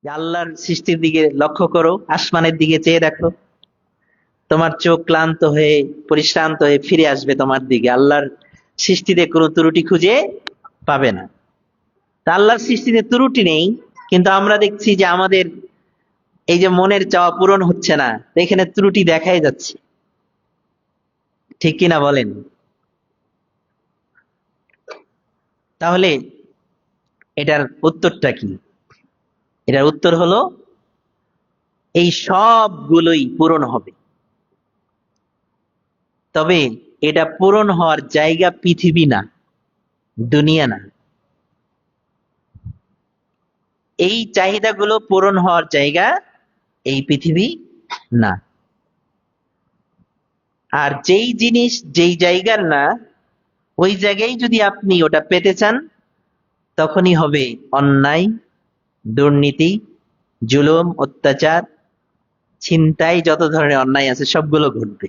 যে আল্লাহর সৃষ্টির দিকে লক্ষ্য করো, আসমানের দিকে চেয়ে দেখো, তোমার চোখ ক্লান্ত হয়ে পরিশ্রান্ত হয়ে ফিরে আসবে তোমার দিকে, আল্লাহর সৃষ্টিতে কোনো ত্রুটি খুঁজে পাবে না। তা আল্লাহর সৃষ্টিতে ত্রুটি নেই, কিন্তু আমরা দেখছি যে আমাদের এই যে মনের চাওয়া পূরণ হচ্ছে না, তো এখানে ত্রুটি দেখাই যাচ্ছে, ঠিক কিনা বলেন? তাহলে এটার উত্তরটা কি? এটার উত্তর হলো এই সবগুলোই পূরণ হবে, তবে এটা পূরণ হওয়ার জায়গা পৃথিবী না, দুনিয়া না। এই চাহিদাগুলো পূরণ হওয়ার জায়গা এই পৃথিবী না। আর যেই জিনিস যেই জায়গার না, ওই জায়গায় যদি আপনি ওটা পেতে চান, তখনই হবে অন্যায়, দুর্নীতি, জুলুম, অত্যাচার, ছিনতাই, যত ধরনের অন্যায় আছে সবগুলো ঘটবে।